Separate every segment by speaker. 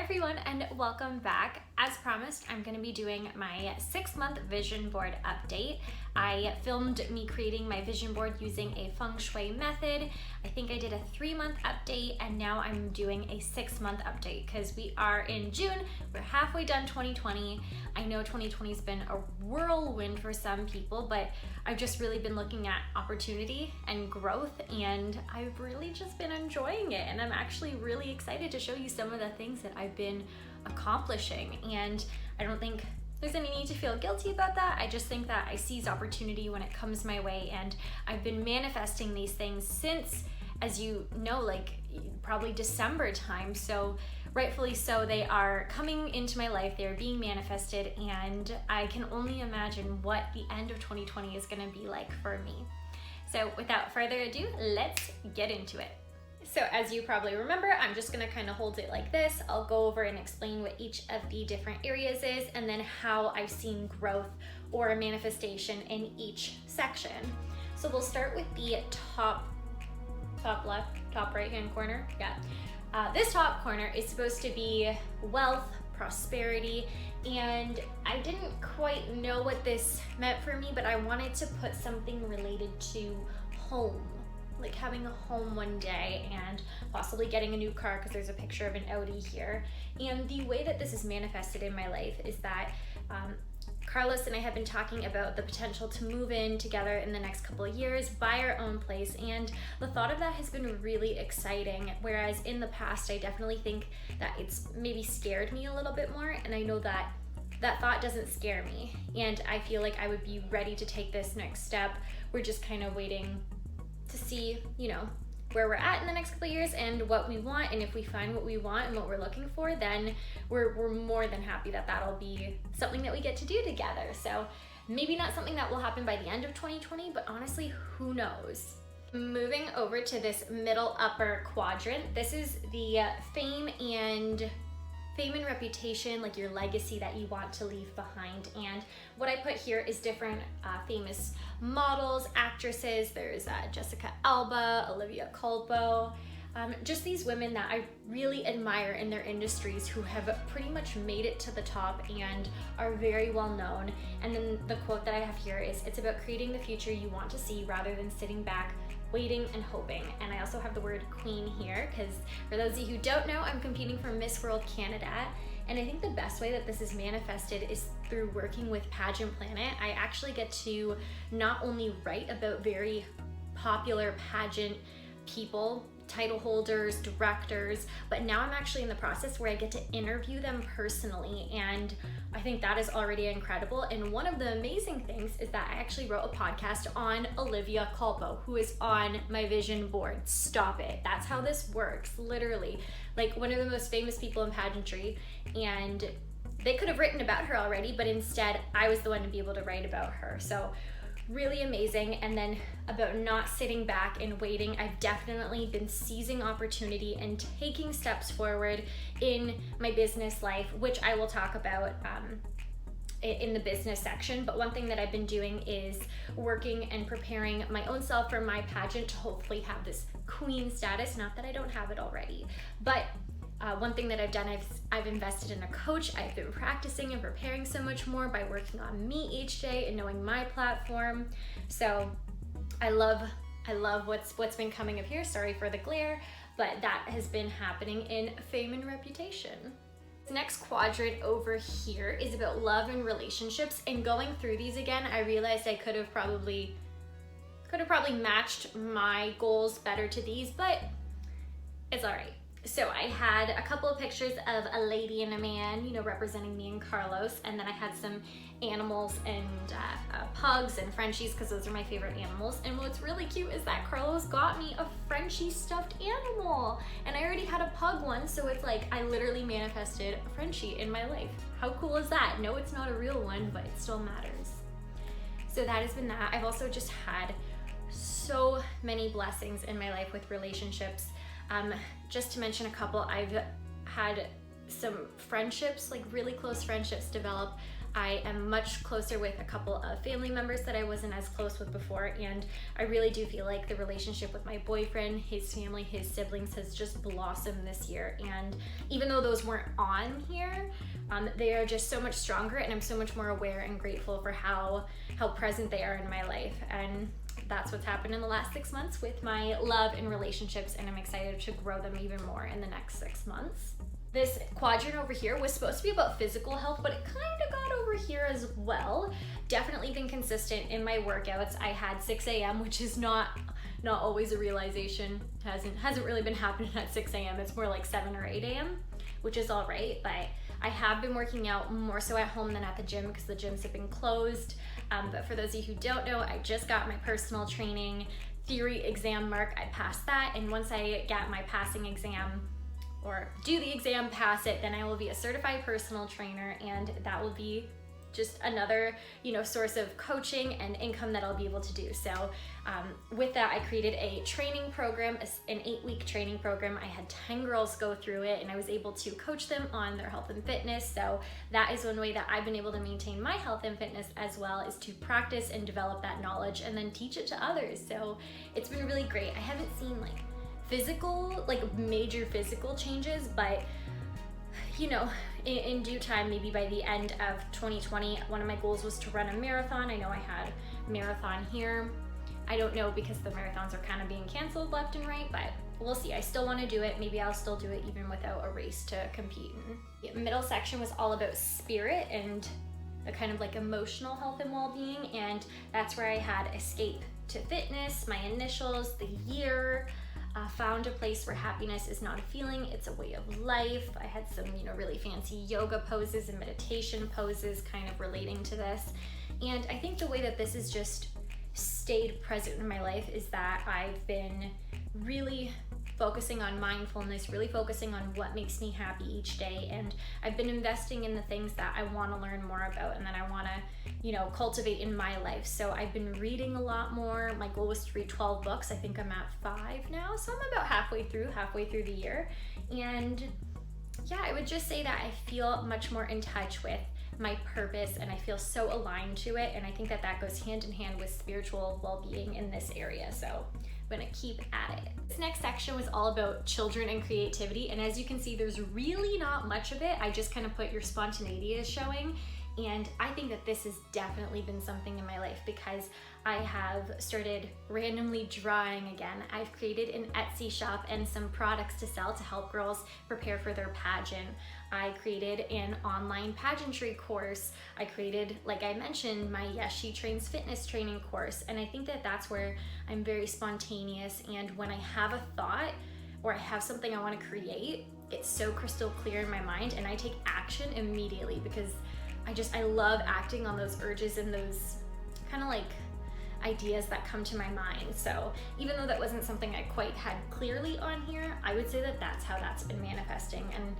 Speaker 1: everyone, and welcome back. As promised, I'm going to be doing my 6-month vision board update. I filmed me creating my vision board using a feng shui method. I think I did a 3-month update, and now I'm doing a 6-month update because we are in June. We're halfway done 2020. I know 2020 has been a whirlwind for some people, but I've just really been looking at opportunity and growth, and I've really just been enjoying it. And I'm actually really excited to show you some of the things that I've been accomplishing. And I don't think there's any need to feel guilty about that. I just think that I seize opportunity when it comes my way, and I've been manifesting these things since, as you know, like probably December time. So rightfully so, they are coming into my life, they're being manifested, and I can only imagine what the end of 2020 is going to be like for me. So without further ado, let's get into it. So as you probably remember, I'm just gonna kind of hold it like this. I'll go over and explain what each of the different areas is, and then how I've seen growth or manifestation in each section. So we'll start with the top left, top right hand corner. Yeah. This top corner is supposed to be wealth, prosperity, and I didn't quite know what this meant for me, but I wanted to put something related to home. Like having a home one day and possibly getting a new car, because there's a picture of an Audi here. And the way that this is manifested in my life is that Carlos and I have been talking about the potential to move in together in the next couple of years, buy our own place, and the thought of that has been really exciting. Whereas in the past, I definitely think that it's maybe scared me a little bit more, and I know that that thought doesn't scare me, and I feel like I would be ready to take this next step. We're just kind of waiting to see, where we're at in the next couple of years and what we want. And if we find what we want and what we're looking for, then we're more than happy that that'll be something that we get to do together. So maybe not something that will happen by the end of 2020, but honestly, who knows? Moving over to this middle upper quadrant, this is the fame and reputation, like your legacy that you want to leave behind. And what I put here is different famous models, actresses. There's Jessica Alba, Olivia Culpo, just these women that I really admire in their industries, who have pretty much made it to the top and are very well known. And then the quote that I have here is, "It's about creating the future you want to see rather than sitting back, waiting and hoping." And I also have the word queen here because, for those of you who don't know, I'm competing for Miss World Canada. And I think the best way that this is manifested is through working with Pageant Planet. I actually get to not only write about very popular pageant people, title holders, directors, but now I'm actually in the process where I get to interview them personally, and I think that is already incredible. And one of the amazing things is that I actually wrote a podcast on Olivia Culpo, who is on my vision board. Stop it. That's how this works, literally. Like one of the most famous people in pageantry, and they could have written about her already, but instead I was the one to be able to write about her. So really amazing. And then about not sitting back and waiting, I've definitely been seizing opportunity and taking steps forward in my business life, which I will talk about in the business section. But one thing that I've been doing is working and preparing my own self for my pageant to hopefully have this queen status. Not that I don't have it already, but one thing that I've done, I've invested in a coach. I've been practicing and preparing so much more by working on me each day and knowing my platform. So I love what's been coming up here. Sorry for the glare, but that has been happening in fame and reputation. The next quadrant over here is about love and relationships. And going through these again, I realized I could have probably matched my goals better to these, but it's all right. So I had a couple of pictures of a lady and a man, representing me and Carlos. And then I had some animals and pugs and Frenchies, because those are my favorite animals. And what's really cute is that Carlos got me a Frenchie stuffed animal. And I already had a pug one, so it's like I literally manifested a Frenchie in my life. How cool is that? No, it's not a real one, but it still matters. So that has been that. I've also just had so many blessings in my life with relationships. Just to mention a couple, I've had some friendships, like really close friendships develop I am much closer with a couple of family members that I wasn't as close with before, and I really do feel like the relationship with my boyfriend, his family, his siblings has just blossomed this year. And even though those weren't on here, they are just so much stronger, and I'm so much more aware and grateful for how present they are in my life. And that's what's happened in the last 6 months with my love and relationships, and I'm excited to grow them even more in the next 6 months. This quadrant over here was supposed to be about physical health, but it kind of got over here as well. Definitely been consistent in my workouts. I had 6 a.m., which is not always a realization. Hasn't really been happening at 6 a.m. It's more like 7 or 8 a.m., which is all right, but I have been working out more so at home than at the gym because the gyms have been closed. But for those of you who don't know, I just got my personal training theory exam mark. I passed that, and once I get my passing exam, or do the exam, pass it, then I will be a certified personal trainer, and that will be just another, source of coaching and income that I'll be able to do. So with that, I created a training program, an 8-week training program. I had 10 girls go through it, and I was able to coach them on their health and fitness. So that is one way that I've been able to maintain my health and fitness as well, is to practice and develop that knowledge and then teach it to others. So it's been really great. I haven't seen major physical changes, but in due time, maybe by the end of 2020, one of my goals was to run a marathon. I know I had marathon here. I don't know, because the marathons are kind of being canceled left and right, but we'll see. I still want to do it. Maybe I'll still do it even without a race to compete in. The middle section was all about spirit and a kind of like emotional health and well-being, and that's where I had escape to fitness, my initials, the year. Found a place where happiness is not a feeling, it's a way of life. I had some, really fancy yoga poses and meditation poses kind of relating to this. And I think the way that this has just stayed present in my life is that I've been really focusing on mindfulness, really focusing on what makes me happy each day. And I've been investing in the things that I want to learn more about and that I want to, cultivate in my life. So I've been reading a lot more. My goal was to read 12 books. I think I'm at 5 now. So I'm about halfway through the year. And yeah, I would just say that I feel much more in touch with my purpose, and I feel so aligned to it. And I think that goes hand in hand with spiritual well-being in this area. So I'm gonna keep at it. This next section was all about children and creativity, and as you can see, there's really not much of it. I just kind of put your spontaneity as showing, and I think that this has definitely been something in my life because I have started randomly drawing again. I've created an Etsy shop and some products to sell to help girls prepare for their pageant. I created an online pageantry course. I created, like I mentioned, my Yes She Trains fitness training course. And I think that that's where I'm very spontaneous. And when I have a thought or I have something I want to create, it's so crystal clear in my mind, and I take action immediately because I love acting on those urges and those kind of like ideas that come to my mind. So even though that wasn't something I quite had clearly on here, I would say that that's how that's been manifesting. And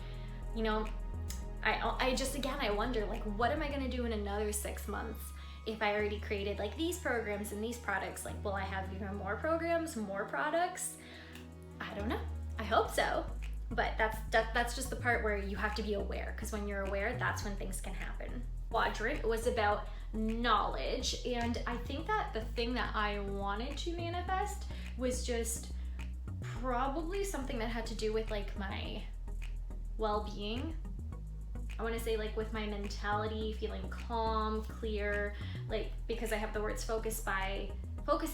Speaker 1: I wonder, like, what am I gonna do in another 6 months if I already created like these programs and these products? Like, will I have even more programs, more products? I don't know. I hope so. But that's just the part where you have to be aware, because when you're aware, that's when things can happen. Quadrant was about knowledge, and I think that the thing that I wanted to manifest was just probably something that had to do with like my well-being. I want to say like with my mentality, feeling calm, clear, like because I have the words focus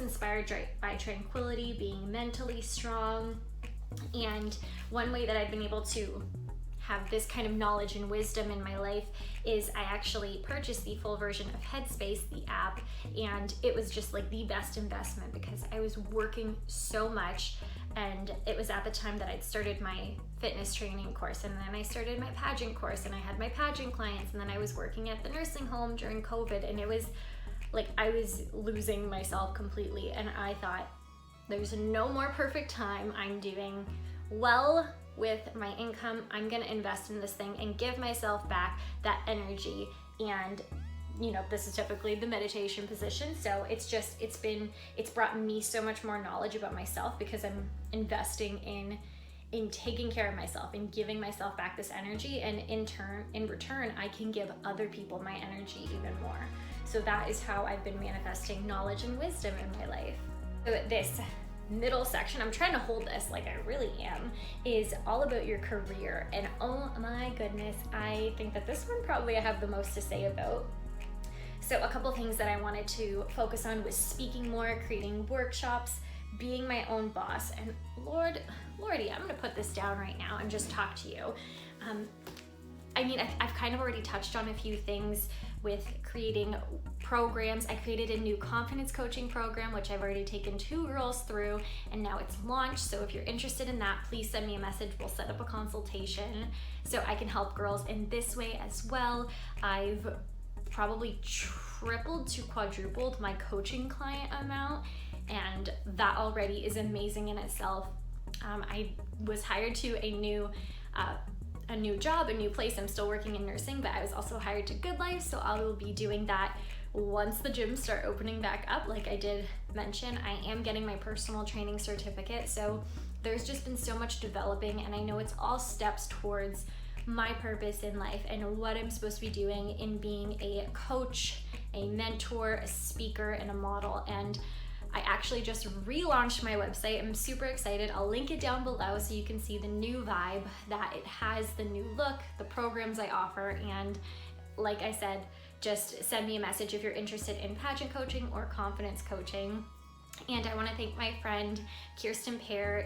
Speaker 1: inspired by tranquility, being mentally strong. And one way that I've been able to have this kind of knowledge and wisdom in my life is I actually purchased the full version of Headspace, the app, and it was just like the best investment because I was working so much, and it was at the time that I'd started my fitness training course, and then I started my pageant course, and I had my pageant clients, and then I was working at the nursing home during COVID, and it was like I was losing myself completely, and I thought, there's no more perfect time. I'm doing well with my income. I'm gonna invest in this thing and give myself back that energy. And this is typically the meditation position. So it's brought me so much more knowledge about myself because I'm investing in taking care of myself and giving myself back this energy, and in return I can give other people my energy even more. So that is how I've been manifesting knowledge and wisdom in my life. So this middle section, I'm trying to hold this like I really am, is all about your career. And oh my goodness, I think that this one probably I have the most to say about. So a couple things that I wanted to focus on was speaking more, creating workshops, being my own boss, and Lordy, I'm gonna put this down right now and just talk to you. I've kind of already touched on a few things with creating programs. I created a new confidence coaching program, which I've already taken 2 girls through, and now it's launched. So if you're interested in that, please send me a message. We'll set up a consultation so I can help girls in this way as well. I've probably tripled to quadrupled my coaching client amount, and that already is amazing in itself. I was hired to a new job, a new place. I'm still working in nursing, but I was also hired to Good Life, so I will be doing that once the gyms start opening back up. Like I did mention, I am getting my personal training certificate, so there's just been so much developing, and I know it's all steps towards my purpose in life and what I'm supposed to be doing in being a coach, a mentor, a speaker, and a model. And I actually just relaunched my website. I'm super excited. I'll link it down below so you can see the new vibe that it has, the new look, the programs I offer. And like I said, just send me a message if you're interested in pageant coaching or confidence coaching. And I want to thank my friend Kirsten Pear.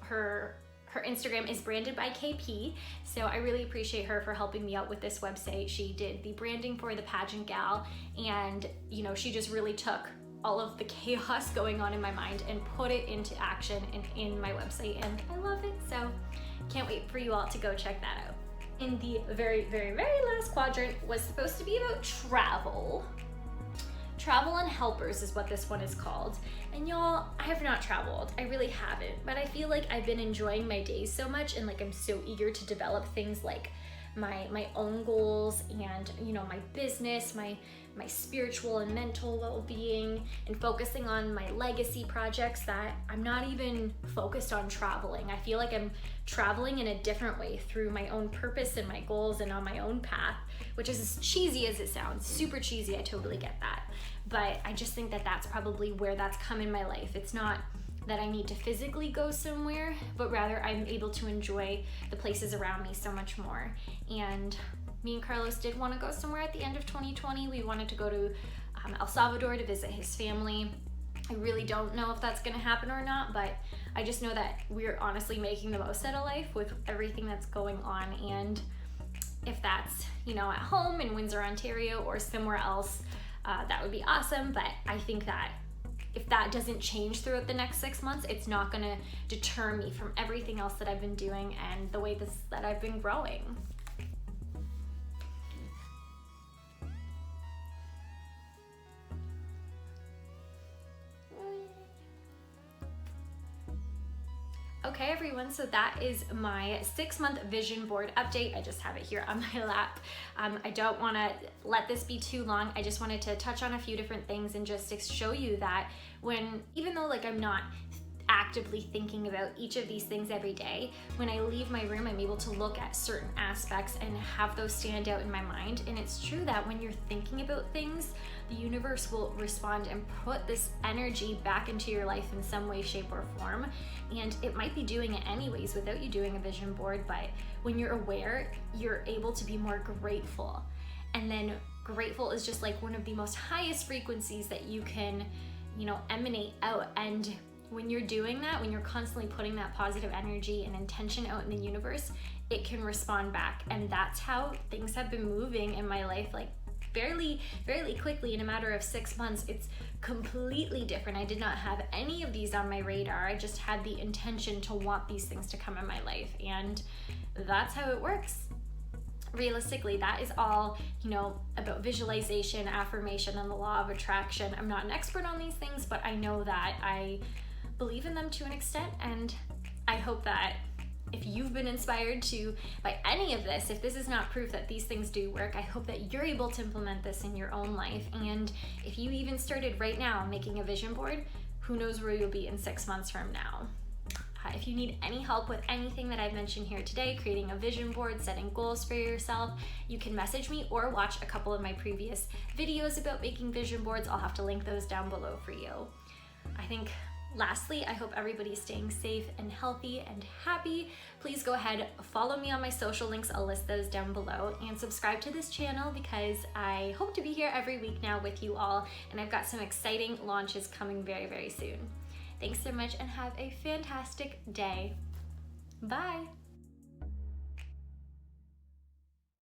Speaker 1: Her Instagram is branded by KP, so I really appreciate her for helping me out with this website. She did the branding for the pageant gal, and she just really took all of the chaos going on in my mind and put it into action and in my website, and I love it. So can't wait for you all to go check that out. In the very, very, very last quadrant was supposed to be about travel. Travel and helpers is what this one is called. And y'all, I have not traveled. I really haven't, but I feel like I've been enjoying my days so much, and like I'm so eager to develop things like my own goals and my business, my spiritual and mental well-being, and focusing on my legacy projects, that I'm not even focused on traveling. I feel like I'm traveling in a different way through my own purpose and my goals and on my own path, which is as cheesy as it sounds, super cheesy. I totally get that. But I just think that that's probably where that's come in my life. It's not that I need to physically go somewhere, but rather I'm able to enjoy the places around me so much more. And me and Carlos did want to go somewhere at the end of 2020. We wanted to go to El Salvador to visit his family. I really don't know if that's going to happen or not, but I just know that we're honestly making the most out of life with everything that's going on. And if that's, at home in Windsor, Ontario, or somewhere else, that would be awesome. But I think that if that doesn't change throughout the next 6 months, it's not going to deter me from everything else that I've been doing and the way that I've been growing. Okay everyone, so that is my 6-month vision board update. I just have it here on my lap. I don't want to let this be too long. I just wanted to touch on a few different things and just to show you that even though I'm not actively thinking about each of these things every day, when I leave my room, I'm able to look at certain aspects and have those stand out in my mind. And it's true that when you're thinking about things, the universe will respond and put this energy back into your life in some way, shape, or form. And it might be doing it anyways without you doing a vision board, but when you're aware, you're able to be more grateful. And then grateful is just one of the most highest frequencies that you can, emanate out. And when you're doing that, when you're constantly putting that positive energy and intention out in the universe, it can respond back. And that's how things have been moving in my life, fairly quickly. In a matter of 6 months, it's completely different. I did not have any of these on my radar. I just had the intention to want these things to come in my life, and that's how it works. Realistically, that is all, about visualization, affirmation, and the law of attraction. I'm not an expert on these things, but I know that I believe in them to an extent, and I hope that if you've been inspired by any of this, if this is not proof that these things do work, I hope that you're able to implement this in your own life. And if you even started right now making a vision board, who knows where you'll be in 6 months from now. If you need any help with anything that I've mentioned here today, creating a vision board, setting goals for yourself, you can message me or watch a couple of my previous videos about making vision boards. I'll have to link those down below for you. I think lastly, I hope everybody's staying safe and healthy and happy. Please go ahead, follow me on my social links. I'll list those down below, and subscribe to this channel because I hope to be here every week now with you all, and I've got some exciting launches coming very, very soon. Thanks so much and have a fantastic day. Bye.